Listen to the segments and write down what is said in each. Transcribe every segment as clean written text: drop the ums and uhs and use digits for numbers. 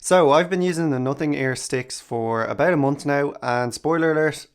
So I've been using the Nothing Ear Sticks for about a month now, and spoiler alert,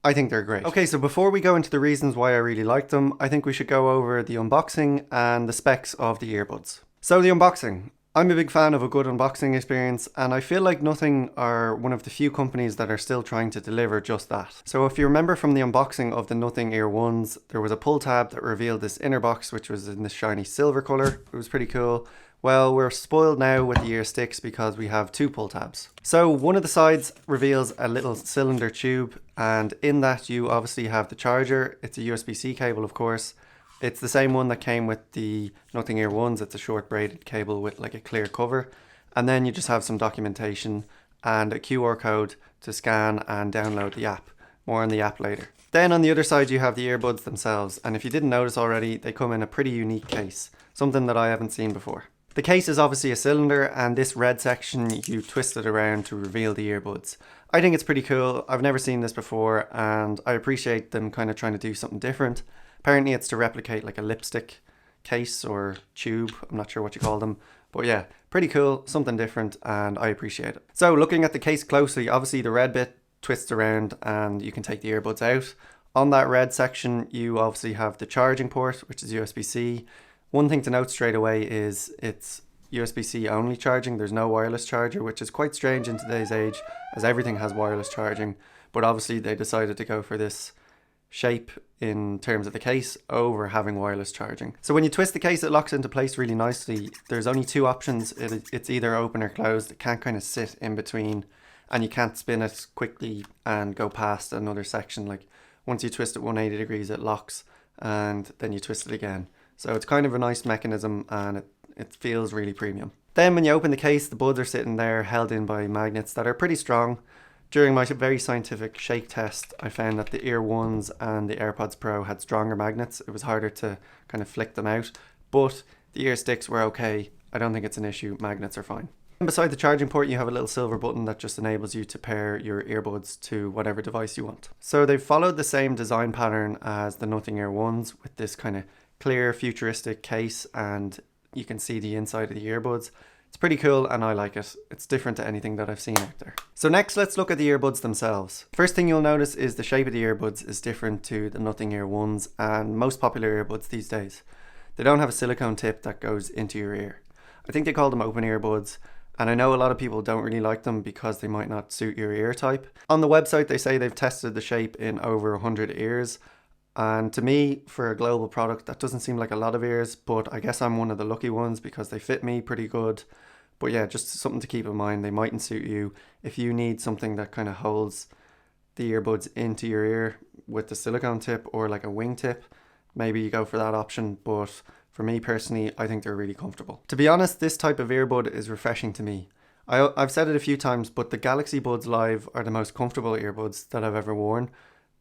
I think they're great. Okay, so before we go into the reasons why I really like them, I think we should go over the unboxing and the specs of the earbuds. So the unboxing. I'm a big fan of a good unboxing experience, and I feel like Nothing are one of the few companies that are still trying to deliver just that. So if you remember from the unboxing of the Nothing Ear 1s, there was a pull tab that revealed this inner box, which was in this shiny silver colour. It was pretty cool. Well, we're spoiled now with the ear sticks because we have two pull tabs. So one of the sides reveals a little cylinder tube, and in that you obviously have the charger. It's a USB-C cable, of course. It's the same one that came with the Nothing Ear 1s. It's a short braided cable with like a clear cover. And then you just have some documentation and a QR code to scan and download the app. More on the app later. Then on the other side you have the earbuds themselves, and if you didn't notice already, they come in a pretty unique case. Something that I haven't seen before. The case is obviously a cylinder, and this red section you twist it around to reveal the earbuds. I think it's pretty cool. I've never seen this before, and I appreciate them kind of trying to do something different. Apparently it's to replicate like a lipstick case or tube, I'm not sure what you call them. But yeah, pretty cool, something different, and I appreciate it. So looking at the case closely, obviously the red bit twists around and you can take the earbuds out. On that red section you obviously have the charging port, which is USB-C. One thing to note straight away is it's USB-C only charging. There's no wireless charger, which is quite strange in today's age as everything has wireless charging. But obviously they decided to go for this shape in terms of the case over having wireless charging. So when you twist the case, it locks into place really nicely. There's only two options. It's either open or closed. It can't kind of sit in between, and you can't spin it quickly and go past another section. Like once you twist it 180 degrees, it locks, and then you twist it again. So it's kind of a nice mechanism, and it feels really premium. Then when you open the case, the buds are sitting there held in by magnets that are pretty strong. During my very scientific shake test, I found that the Ear 1s and the AirPods Pro had stronger magnets. It was harder to kind of flick them out, but the ear sticks were okay. I don't think it's an issue. Magnets are fine. And beside the charging port, you have a little silver button that just enables you to pair your earbuds to whatever device you want. So they've followed the same design pattern as the Nothing Ear 1s with this kind of clear futuristic case, and you can see the inside of the earbuds. It's pretty cool and I like it. It's different to anything that I've seen out there. So next, let's look at the earbuds themselves. First thing you'll notice is the shape of the earbuds is different to the Nothing Ear 1s and most popular earbuds these days. They don't have a silicone tip that goes into your ear. I think they call them open earbuds, and I know a lot of people don't really like them because they might not suit your ear type. On the website they say they've tested the shape in over 100 ears. And to me, for a global product, that doesn't seem like a lot of ears, but I guess I'm one of the lucky ones because they fit me pretty good. But yeah, just something to keep in mind. They mightn't suit you. If you need something that kind of holds the earbuds into your ear with the silicone tip or like a wing tip, maybe you go for that option. But for me personally, I think they're really comfortable. To be honest, this type of earbud is refreshing to me. I've said it a few times, but the Galaxy Buds Live are the most comfortable earbuds that I've ever worn.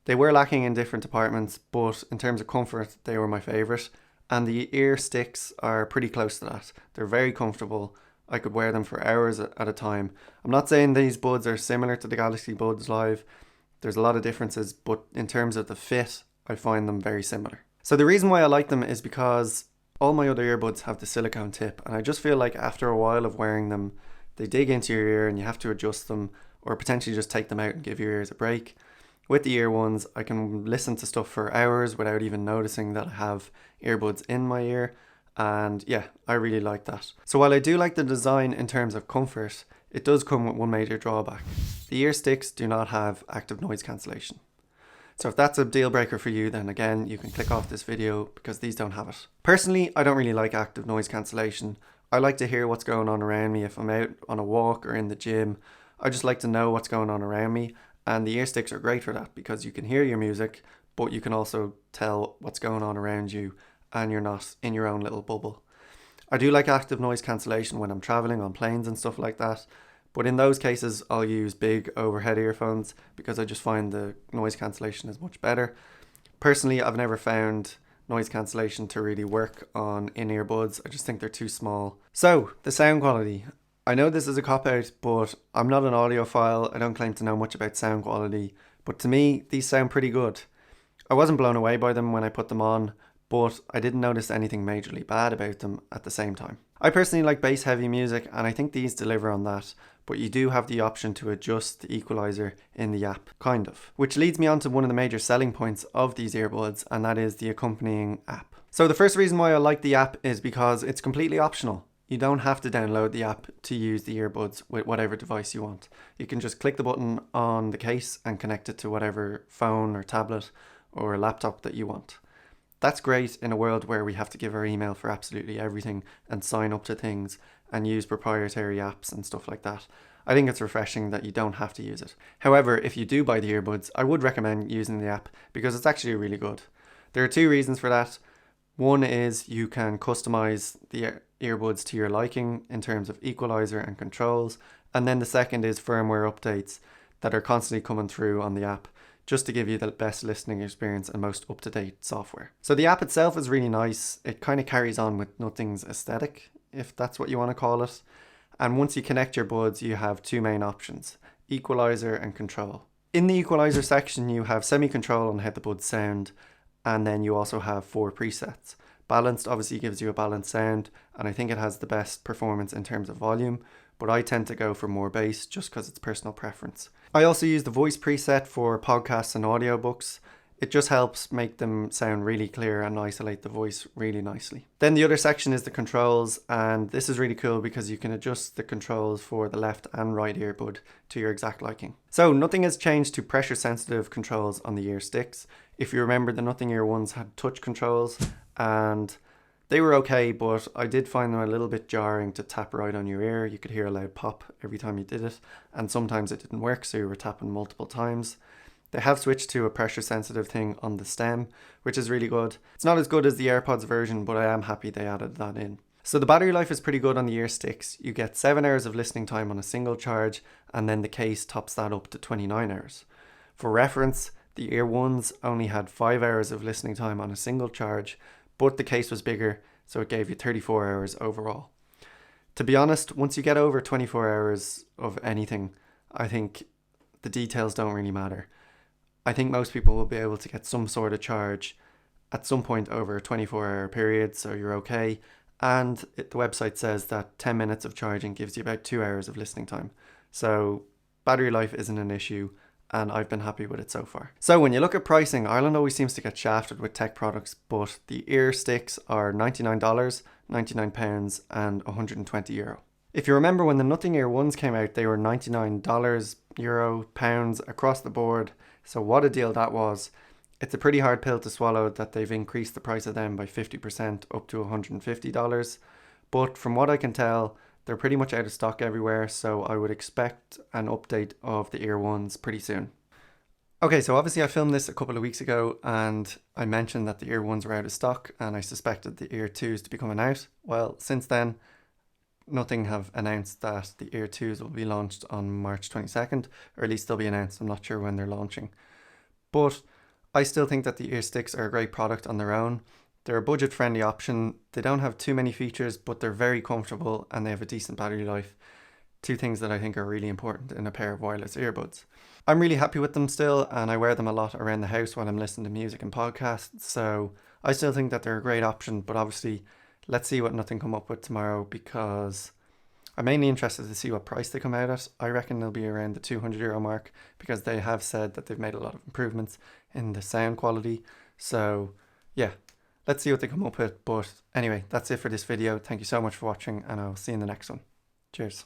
They were lacking in different departments, but in terms of comfort, they were my favourite. And the ear sticks are pretty close to that. They're very comfortable. I could wear them for hours at a time. I'm not saying these buds are similar to the Galaxy Buds Live. There's a lot of differences, but in terms of the fit, I find them very similar. So the reason why I like them is because all my other earbuds have the silicone tip, and I just feel like after a while of wearing them, they dig into your ear and you have to adjust them or potentially just take them out and give your ears a break. With the ear ones, I can listen to stuff for hours without even noticing that I have earbuds in my ear. And yeah, I really like that. So while I do like the design in terms of comfort, it does come with one major drawback. The ear sticks do not have active noise cancellation. So if that's a deal breaker for you, then again, you can click off this video because these don't have it. Personally, I don't really like active noise cancellation. I like to hear what's going on around me if I'm out on a walk or in the gym. I just like to know what's going on around me. And the ear sticks are great for that because you can hear your music, but you can also tell what's going on around you and you're not in your own little bubble. I do like active noise cancellation when I'm traveling on planes and stuff like that, but in those cases I'll use big overhead earphones because I just find the noise cancellation is much better. Personally, I've never found noise cancellation to really work on in-ear buds. I just think they're too small. So, the sound quality. I know this is a cop-out, but I'm not an audiophile. I don't claim to know much about sound quality, but to me, these sound pretty good. I wasn't blown away by them when I put them on, but I didn't notice anything majorly bad about them at the same time. I personally like bass heavy music, and I think these deliver on that, but you do have the option to adjust the equalizer in the app, kind of. Which leads me on to one of the major selling points of these earbuds, and that is the accompanying app. So the first reason why I like the app is because it's completely optional. You don't have to download the app to use the earbuds with whatever device you want. You can just click the button on the case and connect it to whatever phone or tablet or laptop that you want. That's great in a world where we have to give our email for absolutely everything and sign up to things and use proprietary apps and stuff like that. I think it's refreshing that you don't have to use it. However, if you do buy the earbuds, I would recommend using the app because it's actually really good. There are two reasons for that. One is you can customize the earbuds to your liking in terms of equalizer and controls. And then the second is firmware updates that are constantly coming through on the app just to give you the best listening experience and most up-to-date software. So the app itself is really nice. It kind of carries on with Nothing's aesthetic, if that's what you want to call it. And once you connect your buds, you have two main options, equalizer and control. In the equalizer section, you have semi-control on how the buds sound, and then you also have 4 presets. Balanced obviously gives you a balanced sound, and I think it has the best performance in terms of volume, but I tend to go for more bass just because it's personal preference. I also use the voice preset for podcasts and audiobooks. It just helps make them sound really clear and isolate the voice really nicely. Then the other section is the controls, and this is really cool because you can adjust the controls for the left and right earbud to your exact liking. So nothing has changed to pressure sensitive controls on the ear sticks. If you remember, the Nothing Ear ones had touch controls and they were okay, but I did find them a little bit jarring to tap right on your ear. You could hear a loud pop every time you did it, and sometimes it didn't work, so you were tapping multiple times. They have switched to a pressure sensitive thing on the stem, which is really good. It's not as good as the AirPods version, but I am happy they added that in. So the battery life is pretty good on the ear sticks. You get 7 hours of listening time on a single charge, and then the case tops that up to 29 hours. For reference, the Ear Ones only had 5 hours of listening time on a single charge, but the case was bigger, so it gave you 34 hours overall. To be honest, once you get over 24 hours of anything, I think the details don't really matter. I think most people will be able to get some sort of charge at some point over a 24-hour period, so you're okay. And the website says that 10 minutes of charging gives you about 2 hours of listening time. So battery life isn't an issue, and I've been happy with it so far. So when you look at pricing, Ireland always seems to get shafted with tech products, but the ear sticks are $99, £99 and €120. If you remember when the Nothing Ear ones came out, they were $99, euro, pounds across the board. So what a deal that was. It's a pretty hard pill to swallow that they've increased the price of them by 50% up to $150. But from what I can tell, they're pretty much out of stock everywhere, so I would expect an update of the Ear ones pretty soon. Okay, so obviously I filmed this a couple of weeks ago and I mentioned that the Ear ones were out of stock and I suspected the Ear 2s to be coming out. Well, since then, Nothing have announced that the Ear 2s will be launched on March 22nd, or at least they'll be announced. I'm not sure when they're launching. But I still think that the ear sticks are a great product on their own. They're a budget-friendly option. They don't have too many features, but they're very comfortable and they have a decent battery life. Two things that I think are really important in a pair of wireless earbuds. I'm really happy with them still, and I wear them a lot around the house when I'm listening to music and podcasts, so I still think that they're a great option, but obviously let's see what Nothing come up with tomorrow, because I'm mainly interested to see what price they come out at. I reckon they'll be around the €200 mark because they have said that they've made a lot of improvements in the sound quality. So yeah, let's see what they come up with. But anyway, that's it for this video. Thank you so much for watching and I'll see you in the next one. Cheers.